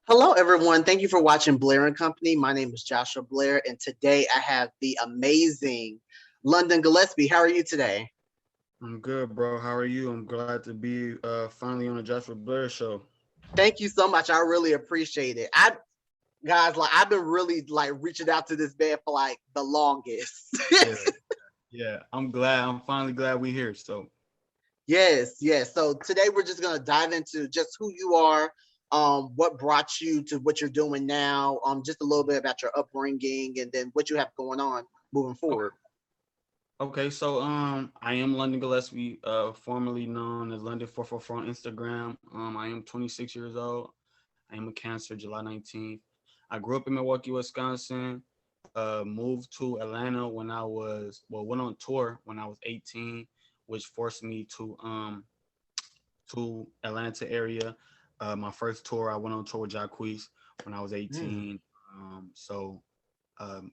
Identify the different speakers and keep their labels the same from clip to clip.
Speaker 1: Hello, everyone. Thank you for watching Blair and Company. My name is Joshua Blair, and today I have the amazing London Gillespie. How are you today?
Speaker 2: I'm good, bro. How are you? I'm glad to be finally on the Joshua Blair show.
Speaker 1: Thank you so much. I really appreciate it. I've been really like reaching out to this man for like the longest.
Speaker 2: Yeah, yeah. I'm glad. I'm finally glad we here. So,
Speaker 1: Yes. So today we're just gonna dive into just who you are, what brought you to what you're doing now, just a little bit about your upbringing, and then what you have going on moving
Speaker 2: okay.
Speaker 1: forward.
Speaker 2: I am London Gillespie, formerly known as London 444 on Instagram. I am 26 years old. I am a Cancer, July 19th. I grew up in Milwaukee, Wisconsin. Moved to Atlanta when went on tour when I was 18, which forced me to Atlanta area. My first tour, I went on tour with Jacquees when I was
Speaker 1: Mm.
Speaker 2: 18.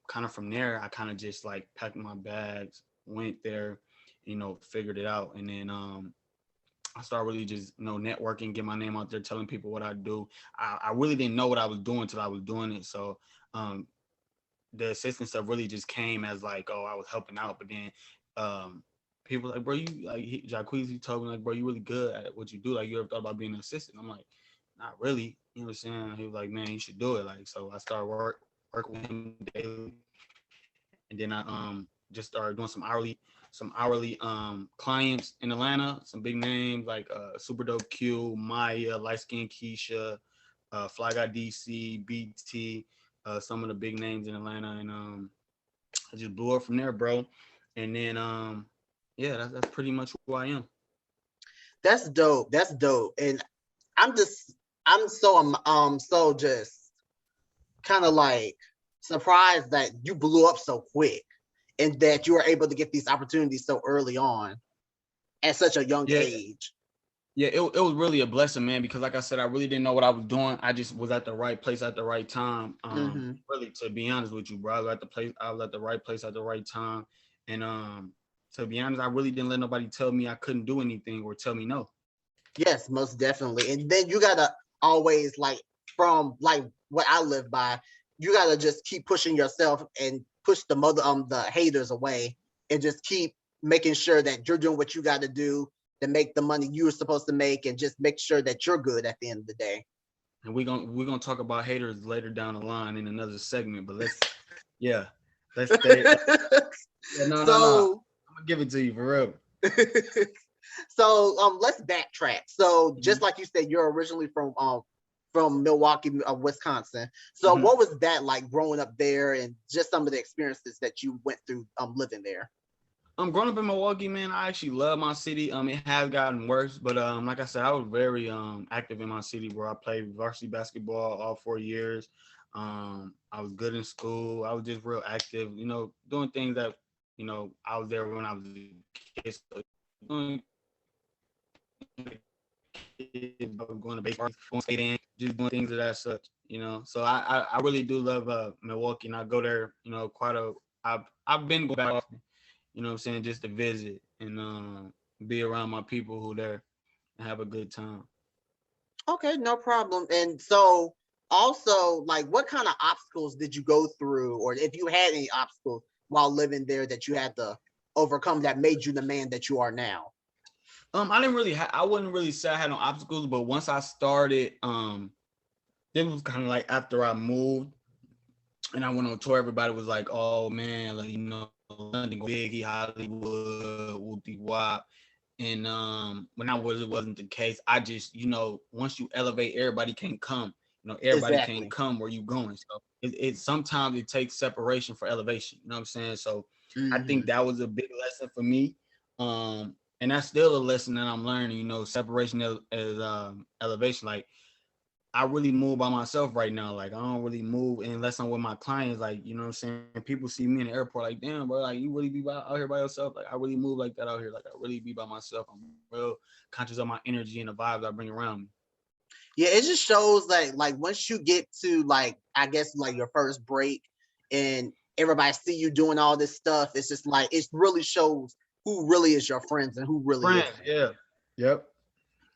Speaker 2: Kind of from there, I kind of just like packed my bags, went there, figured it out, and then I started really just networking, get my name out there, telling people what I do. I really didn't know what I was doing until I was doing it. So um, the assistant stuff really just came as like, oh, I was helping out, but then um, people like, bro, you like Jacquees, he told me like, bro, you really good at what you do. Like, you ever thought about being an assistant? I'm like, not really. You know what I'm saying? He was like, man, you should do it. Like, so I started working with him daily, and then I just started doing some hourly clients in Atlanta, some big names like Super Dope Q, Maya, Light Skin Keisha, Fly Guy DC, BT, some of the big names in Atlanta, and I just blew up from there, bro. And then yeah, that's pretty much who I am.
Speaker 1: That's dope. That's dope. And I'm just I'm so just kind of like surprised that you blew up so quick and that you were able to get these opportunities so early on at such a young
Speaker 2: Yeah,
Speaker 1: age.
Speaker 2: yeah, it was really a blessing, man, because like I said, I really didn't know what I was doing. I just was at the right place at the right time.
Speaker 1: Mm-hmm.
Speaker 2: Really, to be honest with you, bro, I was at the right place at the right time. And to be honest, I really didn't let nobody tell me I couldn't do anything or tell me no.
Speaker 1: Yes, most definitely. And then you gotta always like from like what I live by, you gotta just keep pushing yourself and push the haters away and just keep making sure that you're doing what you gotta do to make the money you're supposed to make and just make sure that you're good at the end of the day.
Speaker 2: And we're gonna talk about haters later down the line in another segment. But yeah, let's stay. Yeah, no.
Speaker 1: So
Speaker 2: I'm gonna give it to you for real.
Speaker 1: so let's backtrack. So just
Speaker 2: Mhm.
Speaker 1: like you said, you're originally from Milwaukee, Wisconsin. So
Speaker 2: Mhm.
Speaker 1: what was that like growing up there and just some of the experiences that you went through living there?
Speaker 2: Growing up in Milwaukee, man, I actually love my city. It has gotten worse, but like I said, I was very active in my city, where I played varsity basketball all 4 years. I was good in school. I was just real active, doing things that I was there when I was a kid. So doing kids, I was going to baseball, going skating, just doing things of that such. So I really do love Milwaukee, and I go there, quite a. I've been going back often. You know what I'm saying, just to visit and be around my people who there and have a good time.
Speaker 1: Okay, no problem. And so also like what kind of obstacles did you go through or if you had any obstacles while living there that you had to overcome that made you the man that you are now?
Speaker 2: I wouldn't really say I had no obstacles, but once I started, this was kind of like after I moved and I went on tour. Everybody was like, "Oh man, like London big, he Hollywood, whoopty wop." And when it wasn't the case. I just, once you elevate, everybody can't come. Everybody can't
Speaker 1: Exactly.
Speaker 2: come where you going. So it sometimes it takes separation for elevation. You know what I'm saying? So I think
Speaker 1: Hmm.
Speaker 2: that was a big lesson for me. And that's still a lesson that I'm learning. Separation is elevation. Like, I really move by myself right now. Like, I don't really move unless I'm with my clients. Like, you know what I'm saying? People see me in the airport like, damn, bro, like, you really out here by yourself? Like, I really move like that out here. Like, I really be by myself. I'm real conscious of my energy and the vibes I bring around me.
Speaker 1: Yeah, it just shows like once you get to like I guess like your first break and everybody see you doing all this stuff, it's just like it really shows who really is your friends and who really
Speaker 2: Friends,
Speaker 1: isn't.
Speaker 2: yeah. Yep.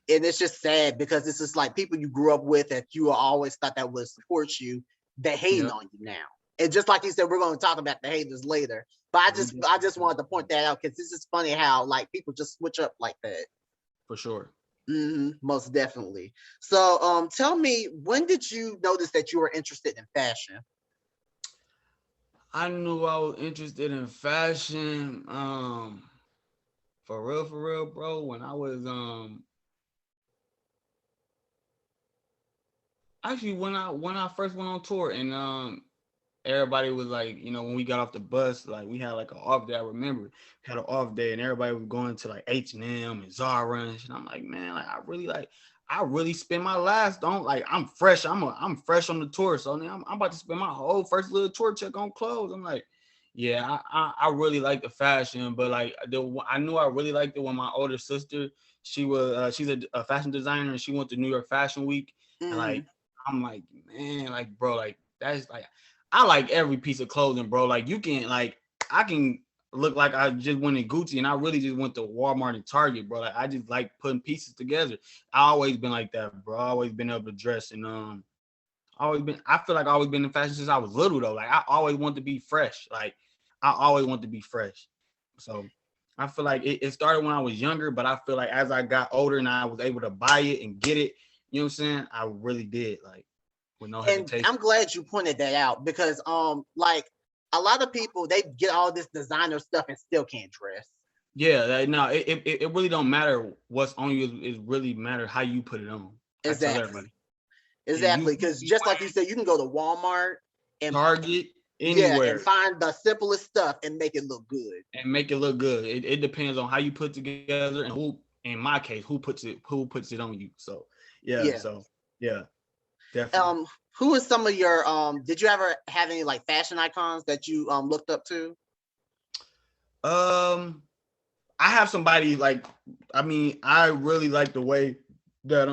Speaker 1: And it's just sad because it's just like people you grew up with that you always thought that would support you, they hating
Speaker 2: Yep.
Speaker 1: on you now. And just like you said, we're going to talk about the haters later. But I just wanted to point that out because it's just funny how like people just switch up like that.
Speaker 2: For sure.
Speaker 1: Most definitely. So tell me, when did you notice that you were interested in fashion?
Speaker 2: I knew I was interested in fashion. For real, bro. When I was actually when I first went on tour and everybody was like, you know, when we got off the bus, like we had like an off day. I remember we had an off day and everybody was going to like H&M and Zara and shit. I'm like, man, like I really spent my last on like I'm fresh. I'm fresh on the tour. So now I'm about to spend my whole first little tour check on clothes. I'm like, yeah, I really like the fashion, but like I knew I really liked it when my older sister, she's a fashion designer and she went to New York Fashion Week. And like I'm like, man, like bro, like that's like I like every piece of clothing, bro. Like you can like I can look like I just went in Gucci and I really just went to Walmart and Target, bro. Like I just like putting pieces together. I always been like that, bro. I always been able to dress and I feel like I always been in fashion since I was little though. Like I always want to be fresh. Like I always want to be fresh. So I feel like it started when I was younger, but I feel like as I got older and I was able to buy it and get it, you know what I'm saying? I really did, like with no
Speaker 1: And
Speaker 2: hesitation.
Speaker 1: I'm glad you pointed that out because like a lot of people they get all this designer stuff and still can't dress.
Speaker 2: Yeah, no, it really don't matter what's on you. It really matter how you put it on. I tell
Speaker 1: Exactly.
Speaker 2: everybody. If you
Speaker 1: Exactly. Because
Speaker 2: be
Speaker 1: just like you
Speaker 2: wearing
Speaker 1: said, you can go to Walmart and
Speaker 2: Target
Speaker 1: yeah, and
Speaker 2: anywhere
Speaker 1: find the simplest stuff and make it look good.
Speaker 2: and make it look good. It depends on how you put together and who, in my case, who puts it on you. So yeah,
Speaker 1: Yeah.
Speaker 2: so yeah, definitely.
Speaker 1: Um, who is some of your did you ever have any like fashion icons that you looked up to?
Speaker 2: Um, I have somebody like, I mean, I really like the way that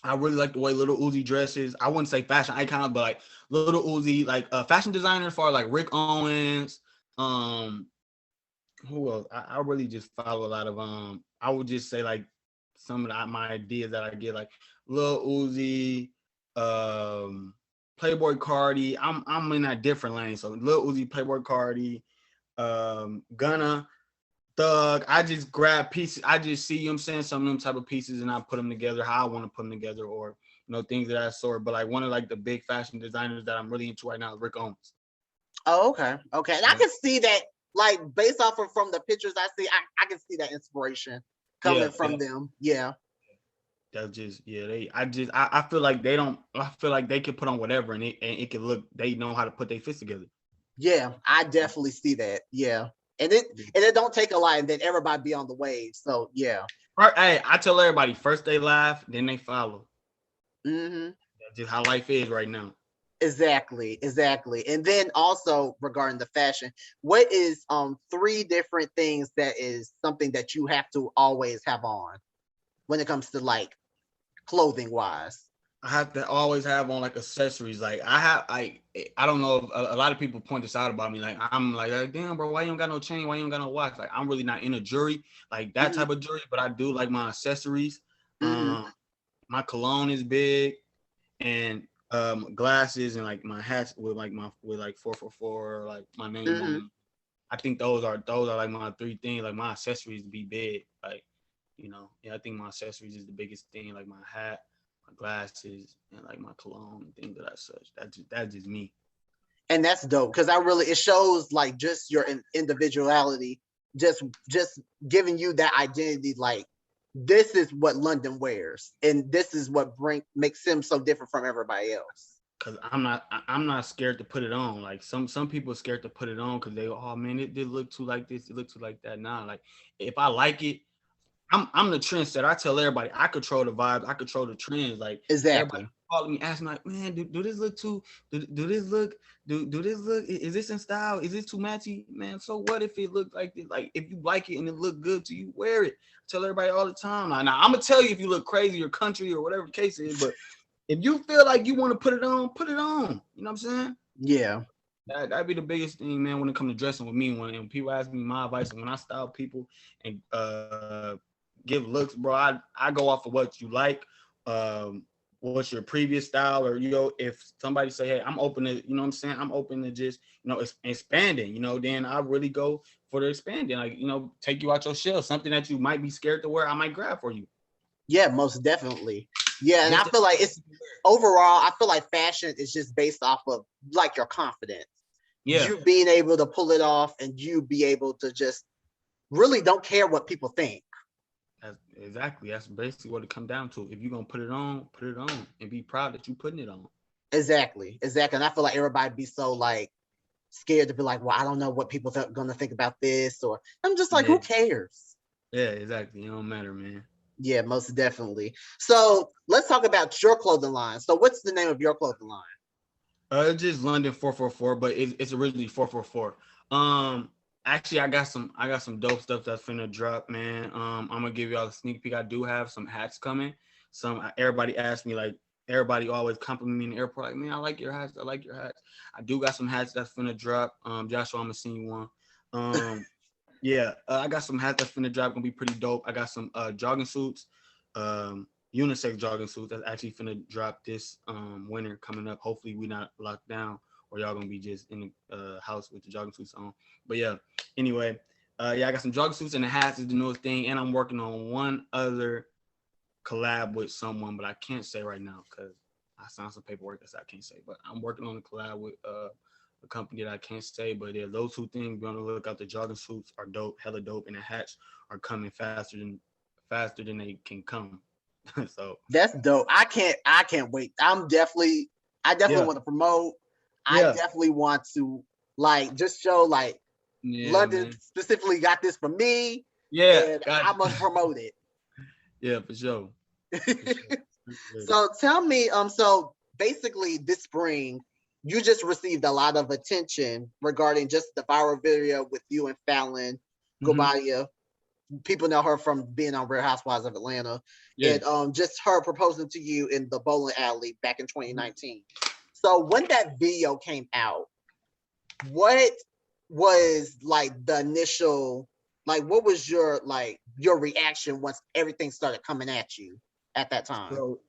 Speaker 2: I really like the way Little Uzi dresses. I wouldn't say fashion icon, but like Little Uzi, like fashion designers for like Rick Owens. Um, who else? I really just follow a lot of I would just say like some of my ideas that I get like Lil Uzi, um, Playboy Cardi. I'm in that different lane. So Lil Uzi, Playboy Cardi, Gunna, Thug. I just grab pieces. I just see, you know what I'm saying, some of them type of pieces and I put them together how I want to put them together, or things of that sort. But like one of like the big fashion designers that I'm really into right now is Rick Owens.
Speaker 1: Oh, okay. Okay. And I
Speaker 2: Yeah.
Speaker 1: can see that like based off of from the pictures I see, I can see that inspiration coming
Speaker 2: Yeah,
Speaker 1: from them. Yeah.
Speaker 2: that's just I feel like they don't I feel like they could put on whatever and it could look, they know how to put their fists together.
Speaker 1: Yeah. I definitely see that. Yeah. And it don't take a lot and then everybody be on the wave. So yeah.
Speaker 2: Right. Hey, I tell everybody first they laugh, then they follow.
Speaker 1: Mm-hmm.
Speaker 2: That's just how life is right now.
Speaker 1: Exactly, exactly. And then also regarding the fashion, what is three different things that is something that you have to always have on when it comes to like clothing wise?
Speaker 2: I have to always have on like accessories. Like I don't know if a lot of people point this out about me. Like I'm like, damn bro, why you don't got no chain? Why you don't got no watch? Like I'm really not into jewelry, like that
Speaker 1: Mm-hmm,
Speaker 2: type of jewelry, but I do like my accessories.
Speaker 1: mm-hmm,
Speaker 2: My cologne is big, and glasses and like my hats with like my with like 444 like my name on
Speaker 1: mm-hmm.
Speaker 2: them. I think those are like my three things. Like my accessories be big. Like, yeah, I think my accessories is the biggest thing. Like my hat, my glasses, and like my cologne and things of that such. That's just me.
Speaker 1: And that's dope because I really it shows like just your individuality, just just giving you that identity. Like this is what London wears, and this is what makes him so different from everybody else.
Speaker 2: Cause I'm not scared to put it on. Like some people are scared to put it on because they, oh man, it did look too like this, it look too like that. Nah, like if I like it, I'm the trendsetter. I tell everybody I control the vibes, I control the trends. Like everybody
Speaker 1: Exactly.
Speaker 2: calling me, asking like, man, do this look too? Do this look? Do this look? Is this in style? Is this too matchy? Man, so what if it look like this? Like if you like it and it look good to you, wear it. I tell everybody all the time. Now I'm gonna tell you if you look crazy or country or whatever the case is, but if you feel like you want to put it on, put it on. You know what I'm saying?
Speaker 1: Yeah.
Speaker 2: That'd be the biggest thing, man, when it comes to dressing with me. When people ask me my advice, and when I style people and give looks, bro. I go off of what you like, what's your previous style, or if somebody say, hey, I'm open to, you know what I'm saying, I'm open to just, expanding, then I really go for the expanding, like, take you out your shell, something that you might be scared to wear, I might grab for you.
Speaker 1: Yeah, most definitely. Yeah, and I feel like it's overall, I feel like fashion is just based off of like your confidence. Yeah. You being able to pull it off and you be able to just really don't care what people think.
Speaker 2: Exactly. That's basically what it comes down to. If you're going to put it on and be proud that you're putting it on.
Speaker 1: Exactly. And I feel like everybody be so like scared to be like, well, I don't know what people are going to think about this, or I'm just like, who cares?
Speaker 2: Yeah, exactly. It don't matter, man.
Speaker 1: Yeah, most definitely. So let's talk about your clothing line. So what's the name of your clothing line?
Speaker 2: It's just London 444, but it's originally 444. Actually, I got some dope stuff that's finna drop, man. I'm gonna give y'all a sneak peek. I do have some hats coming. Everybody asked me, like, everybody always compliment me in the airport, like, man, I like your hats. I do got some hats that's finna drop. Joshua, I'm gonna send you one. Yeah, I got some hats that's finna drop, gonna be pretty dope. I got some jogging suits, unisex jogging suits that's actually finna drop this winter coming up. Hopefully we not locked down, or y'all gonna be just in the house with the jogging suits on. But yeah, anyway, I got some jogging suits, and the hats is the newest thing, and I'm working on one other collab with someone, but I can't say right now because I signed some paperwork that I can't say. But I'm working on a collab with a company that I can't say, but yeah, those two things, be on the lookout. The jogging suits are dope, hella dope, and the hats are coming faster than they can come. So
Speaker 1: that's dope. I can't wait. I definitely want to promote. I definitely want to like just show like London, man, specifically got this for me. Yeah, and I must promote it.
Speaker 2: Yeah, for sure.
Speaker 1: So tell me, so basically this spring, you just received a lot of attention regarding just the viral video with you and Fallon Gobadia. People know her from being on Real Housewives of Atlanta, and just her proposing to you in the bowling alley back in 2019. So when that video came out, what was like the initial, like, what was your reaction once everything started coming at you at that time?
Speaker 2: So,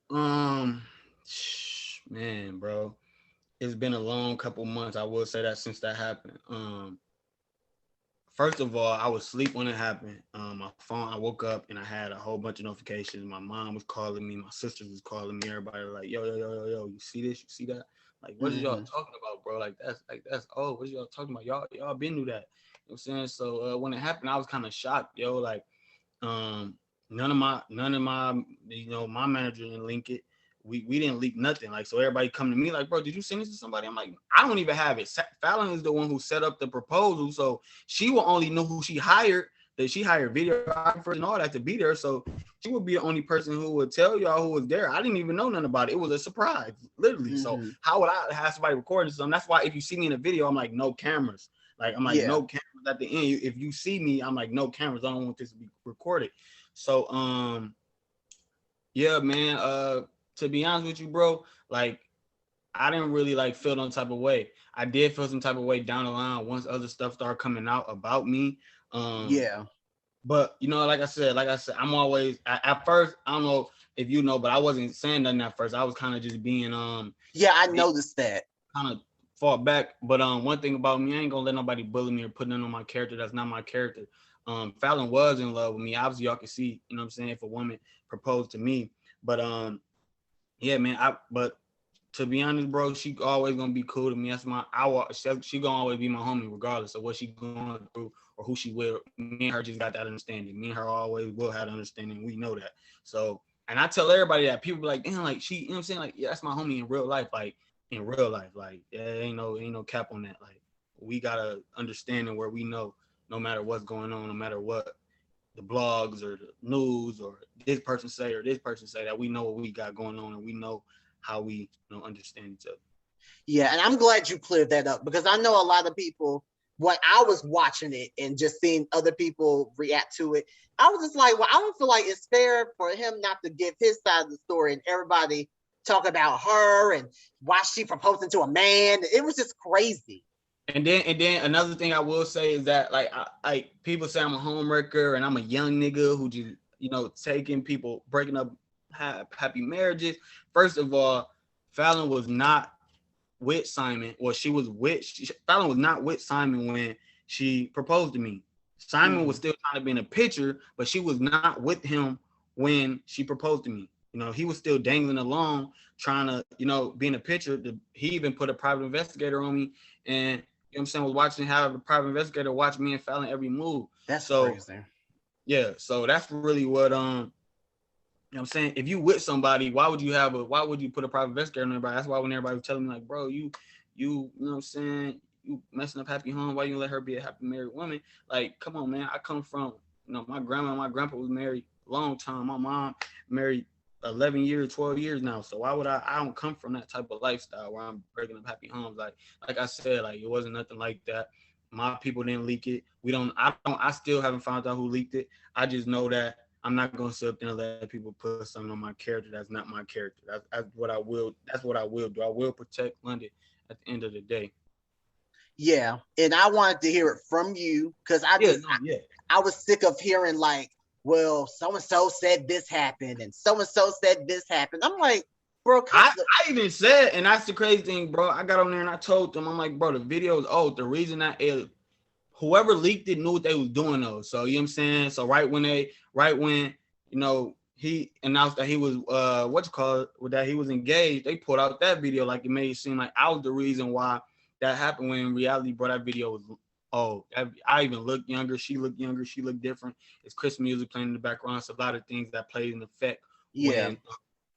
Speaker 2: man, bro, it's been a long couple months. I will say that since that happened. First of all, I was asleep when it happened. My phone, I woke up and I had a whole bunch of notifications. My mom was calling me, my sisters was calling me, everybody was like, yo, you see this? You see that? Like, what are y'all talking about, bro? That's oh, what are y'all talking about? Y'all been through that. You know what I'm saying? So when it happened, I was kind of shocked, yo. Like, none of my, my manager didn't link it. We didn't leak nothing. Like, so everybody come to me like, bro, did you send this to somebody? I'm like, I don't even have it. Fallon is the one who set up the proposal, so she will only know who she hired. That she hired videographers and all that to be there. So she would be the only person who would tell y'all who was there. I didn't even know nothing about it. It was a surprise, literally. So how would I have somebody recording something? That's why if you see me in a video, I'm like, no cameras. Like, I'm like, no cameras at the end. If you see me, I'm like, no cameras. I don't want this to be recorded. So, yeah, man. To be honest with you, bro, like, I didn't really like feel no type of way. I did feel some type of way down the line once other stuff started coming out about me. But like I said, I'm always at first, I don't know if you know, but I wasn't saying nothing at first. I was kind of just being
Speaker 1: I noticed that.
Speaker 2: Kind of fought back. But one thing about me, I ain't gonna let nobody bully me or put nothing on my character that's not my character. Fallon was in love with me. Obviously, y'all can see, you know what I'm saying, if a woman proposed to me. But yeah, man, but to be honest, bro, she always gonna be cool to me. That's she gonna always be my homie, regardless of what she going through or who she with. Me and her just got that understanding. Me and her always will have understanding. We know that. So, and I tell everybody that. People be like, damn, like, she, you know what I'm saying? Like, yeah, that's my homie in real life. Like, in real life, like, yeah, ain't no cap on that. Like, we gotta understanding where we know, no matter what's going on, no matter what the blogs or the news or this person say or this person say, that we know what we got going on and we know how we understand each other.
Speaker 1: Yeah, and I'm glad you cleared that up, because I know a lot of people, when I was watching it and just seeing other people react to it, I was just like, well, I don't feel like it's fair for him not to give his side of the story and everybody talk about her and why she proposing to a man. It was just crazy.
Speaker 2: And then another thing I will say is that, like, I people say I'm a homewrecker and I'm a young nigga who just taking people, breaking up happy marriages. First of all, Fallon was not with Simon. Well, Fallon was not with Simon when she proposed to me. Simon was still trying to be in a picture, but she was not with him when she proposed to me. He was still dangling along, trying to, be in a picture. He even put a private investigator on me, and I'm saying, was watching how the private investigator watched me and Fallon every move.
Speaker 1: That's crazy.
Speaker 2: Yeah, so that's really what I'm saying, if you with somebody, why would you put a private investigator on everybody? That's why when everybody was telling me like, bro, you know what I'm saying, you messing up happy home, why you let her be a happy married woman? Like, come on, man. I come from, my grandma and my grandpa was married a long time. My mom married 11 years, 12 years now. So why would I don't come from that type of lifestyle where I'm breaking up happy homes. Like I said, like, it wasn't nothing like that. My people didn't leak it. I still haven't found out who leaked it. I just know that I'm not gonna sit up there and let people put something on my character that's not my character. That's what I will. That's what I will do. I will protect London at the end of the day.
Speaker 1: Yeah, and I wanted to hear it from you because I was sick of hearing like, well, so and so said this happened and so said this happened. I'm like, bro,
Speaker 2: I even said, and that's the crazy thing, bro. I got on there and I told them, I'm like, bro, the video is old. The reason that whoever leaked it knew what they was doing though. So you know what I'm saying? So right when he announced that he was that he was engaged, they put out that video like it made it seem like I was the reason why that happened, when in reality, bro, that video was I even looked younger, she looked different. It's Christmas music playing in the background. It's a lot of things that played in effect when you know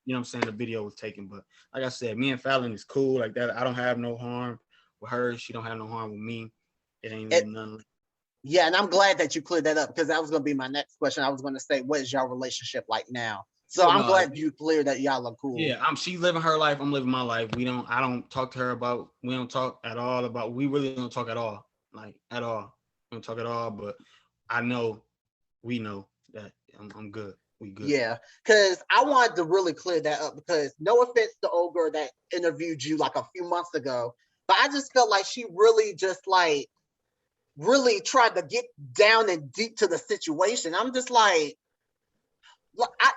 Speaker 2: what I'm saying, the video was taken. But like I said, me and Fallon is cool like that. I don't have no harm with her. She don't have no harm with me. It ain't really nothing.
Speaker 1: Yeah, and I'm glad that you cleared that up because that was going to be my next question. I was going to say, what is your relationship like now? So I'm glad you cleared that y'all are cool.
Speaker 2: Yeah, she's living her life. I'm living my life. I don't talk to her about, we don't talk at all about, we really don't talk at all. Like, at all. We don't talk at all, but we know that I'm good. We good.
Speaker 1: Yeah, because I wanted to really clear that up because no offense to old girl that interviewed you like a few months ago, but I just felt like she really just like really tried to get down and deep to the situation. I'm just like,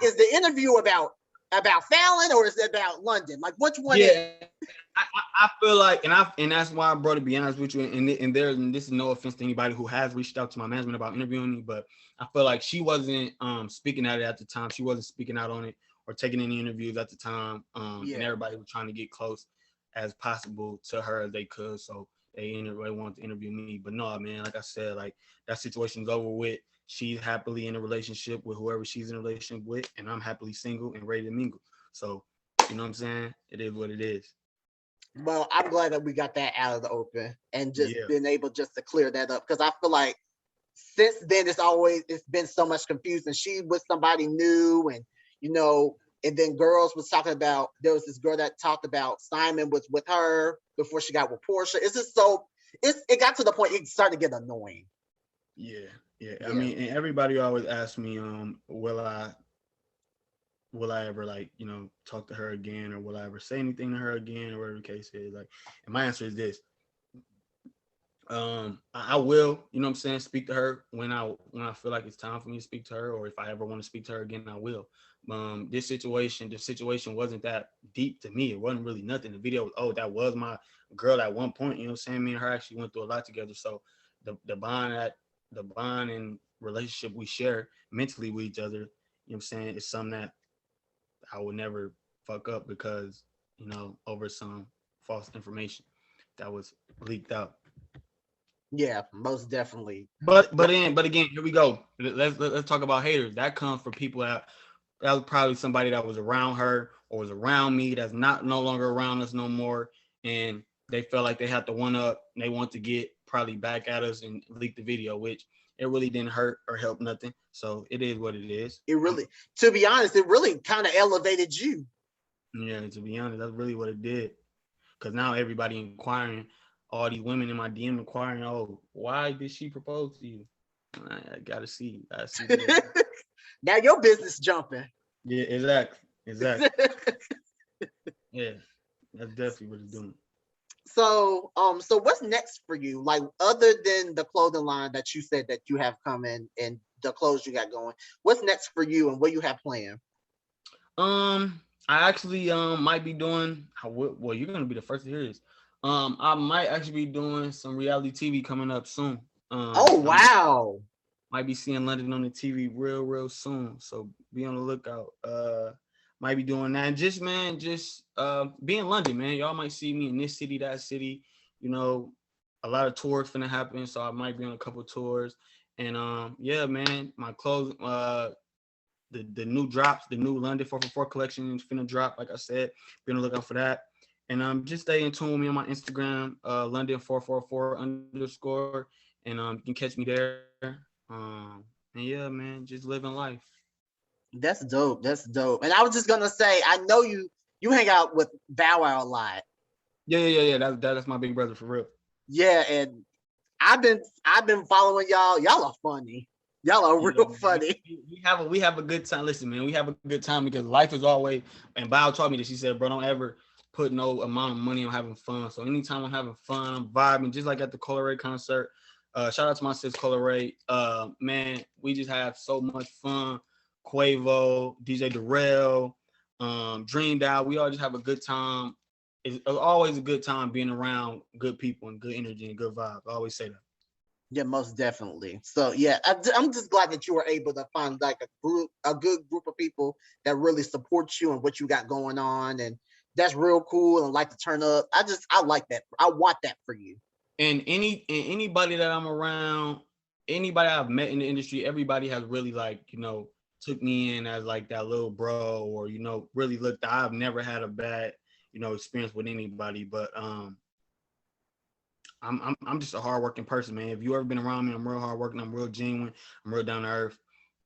Speaker 1: is the interview about Fallon or is it about London? Like, which one?
Speaker 2: Yeah, I feel like, and that's why, bro, to be honest with you, and this is no offense to anybody who has reached out to my management about interviewing me, but I feel like she wasn't speaking at it at the time. She wasn't speaking out on it or taking any interviews at the time. And everybody was trying to get close as possible to her as they could. So they wanted to interview me. But no, man, like I said, like, that situation's over with. She's happily in a relationship with whoever she's in a relationship with, and I'm happily single and ready to mingle. So, you know what I'm saying? It is what it is.
Speaker 1: Well, I'm glad that we got that out of the open and just been able just to clear that up, because I feel like since then it's been so much confusion. She was somebody new, and and then girls was talking about, there was this girl that talked about Simon was with her before she got with Portia. It's just it got to the point it started to get annoying.
Speaker 2: Yeah. I mean, and everybody always asks me, will I ever, like, talk to her again, or will I ever say anything to her again, or whatever the case is. Like, and my answer is this: I will, you know what I'm saying, speak to her when I feel like it's time for me to speak to her, or if I ever want to speak to her again, I will. The situation wasn't that deep to me. It wasn't really nothing. The video was, that was my girl at one point, you know what I'm saying? Me and her actually went through a lot together. So the bond and relationship we share mentally with each other, you know what I'm saying, is something that I would never fuck up because, over some false information that was leaked out.
Speaker 1: Yeah, most definitely.
Speaker 2: But again, here we go. Let's talk about haters. That comes from people that was probably somebody that was around her or was around me that's no longer around us no more, and they felt like they had to one up and they want to get probably back at us and leak the video, which it really didn't hurt or help nothing. So it is what it is.
Speaker 1: It really, to be honest, it really kind of elevated you.
Speaker 2: Yeah, to be honest, that's really what it did. Because now everybody inquiring, all these women in my DM inquiring, why did she propose to you? I gotta see.
Speaker 1: Now your business jumping.
Speaker 2: Yeah, exactly. Yeah, that's definitely what it's doing.
Speaker 1: So what's next for you? Like, other than the clothing line that you said that you have coming and the clothes you got going. What's next for you and what you have planned?
Speaker 2: I actually might be doing. Well, you're gonna be the first to hear this. I might actually be doing some reality TV coming up soon.
Speaker 1: Oh
Speaker 2: I
Speaker 1: wow.
Speaker 2: might be seeing London on the TV real soon. So be on the lookout. Might be doing that. And just man, be in London, man. Y'all might see me in this city, that city. You know, a lot of tours finna happen, so I might be on a couple tours. And yeah, man, my clothes, the new drops, the new London 444 collection is finna drop. Like I said, be on the lookout for that. And just stay in tune with me on my Instagram, London 444 underscore, and you can catch me there. And yeah, man, just living life.
Speaker 1: That's dope. That's dope. And I was just gonna say, I know you hang out with Bow Wow a lot.
Speaker 2: Yeah. That's my big brother for real.
Speaker 1: Yeah, and I've been following y'all. Y'all are funny. Y'all are
Speaker 2: Yeah,
Speaker 1: real
Speaker 2: man,
Speaker 1: funny.
Speaker 2: we have a good time. Listen, man, we have a good time because life is always. And Bao taught me that. She said, "Bro, don't ever put no amount of money on having fun." So anytime I'm having fun, I'm vibing, just like at the Color concert. Shout out to my sis Color. Man, we just have so much fun. Quavo, DJ Darrell, Dreamed Out. We all just have a good time. It's always a good time being around good people and good energy and good vibes. I always say that.
Speaker 1: Yeah, most definitely. So yeah, I'm just glad that you were able to find like a good group of people that really support you and what you got going on, and that's real cool and like to turn up. I like that. I want that for you.
Speaker 2: And anybody that I'm around, anybody I've met in the industry, everybody has really like, took me in as like that little bro, or really looked. I've never had a bad, experience with anybody, but I'm just a hardworking person, man. If you ever been around me, I'm real hardworking, I'm real genuine, I'm real down to earth.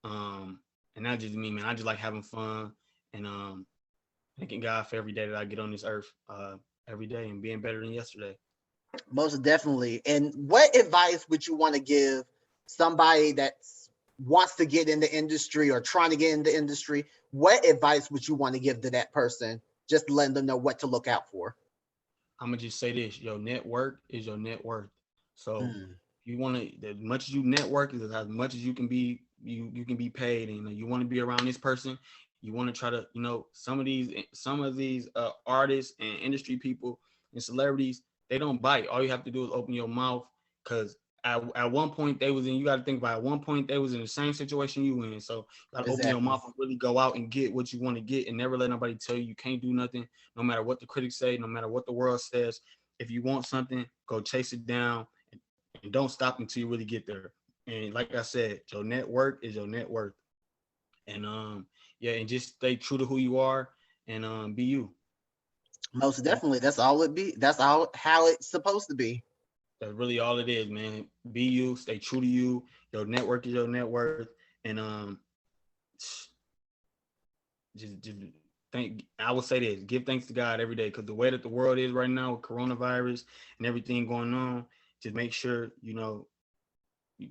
Speaker 2: And that's just me, man. I just like having fun and thanking God for every day that I get on this earth, every day, and being better than yesterday.
Speaker 1: Most definitely. And what advice would you want to give somebody that wants to get in the industry or trying to get in the industry? What advice would you want to give to that person? Just letting them know what to look out for.
Speaker 2: I'm gonna just say this: your network is your net worth. So
Speaker 1: Mm,
Speaker 2: you want to, as much as you network, is as much as you can be. You can be paid, and you want to be around this person. You want to try to, some of these artists and industry people and celebrities. They don't bite. All you have to do is open your mouth, because at one point they was in. You got to think about it, at one point they was in the same situation you in. So you got to open your
Speaker 1: exactly.
Speaker 2: mouth and really go out and get what you want to get, and never let nobody tell you can't do nothing. No matter what the critics say, no matter what the world says, if you want something, go chase it down, and don't stop until you really get there. And like I said, your network is your net worth. And yeah, and just stay true to who you are, and be you.
Speaker 1: Most definitely. That's all it be. That's all how it's supposed to be.
Speaker 2: That's really all it is, man. Be you, stay true to you. Your network is your net worth. And just thank. I will say this: give thanks to God every day, because the way that the world is right now with coronavirus and everything going on, just make sure you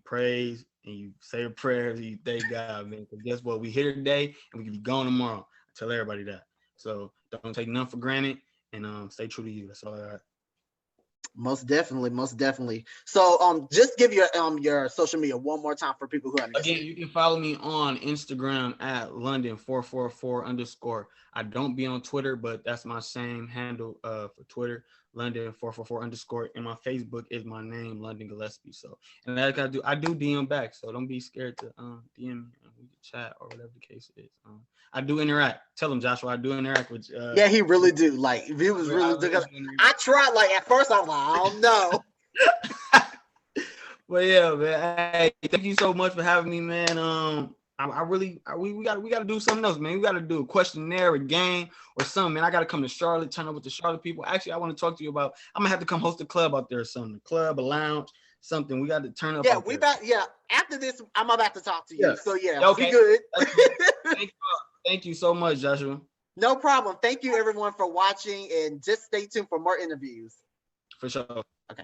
Speaker 2: praise and you say a prayer and you thank God, man. Because guess what? We here today and we can be gone tomorrow. I tell everybody that. So don't take none for granted, and stay true to you. That's all I got.
Speaker 1: Most definitely, most definitely. So just give your social media one more time for people who have missed
Speaker 2: Again,
Speaker 1: it.
Speaker 2: you can follow me on Instagram at London444 underscore. I don't be on Twitter, but that's my same handle for Twitter, London444 underscore. And my Facebook is my name, London Gillespie. So, and like I do DM back. So don't be scared to DM me. We can chat or whatever the case is. I do interact. Tell them, Joshua, I do interact with.
Speaker 1: Yeah, he really do. Like he was really. I tried. Like at first, I was like, I don't know.
Speaker 2: Well, yeah, man. Hey, thank you so much for having me, man. We gotta do something else, man. We gotta do a questionnaire, a game, or something, man. I gotta come to Charlotte, turn up with the Charlotte people. Actually, I want to talk to you about. I'm gonna have to come host a club out there or something. A club, a lounge, something. We got to turn up.
Speaker 1: Yeah,
Speaker 2: out there.
Speaker 1: Yeah, after this, I'm about to talk to you.
Speaker 2: Yeah.
Speaker 1: So yeah,
Speaker 2: Okay.
Speaker 1: we good.
Speaker 2: Thank you so much, Joshua.
Speaker 1: No problem. Thank you, everyone, for watching, and just stay tuned for more interviews.
Speaker 2: For sure.
Speaker 1: Okay.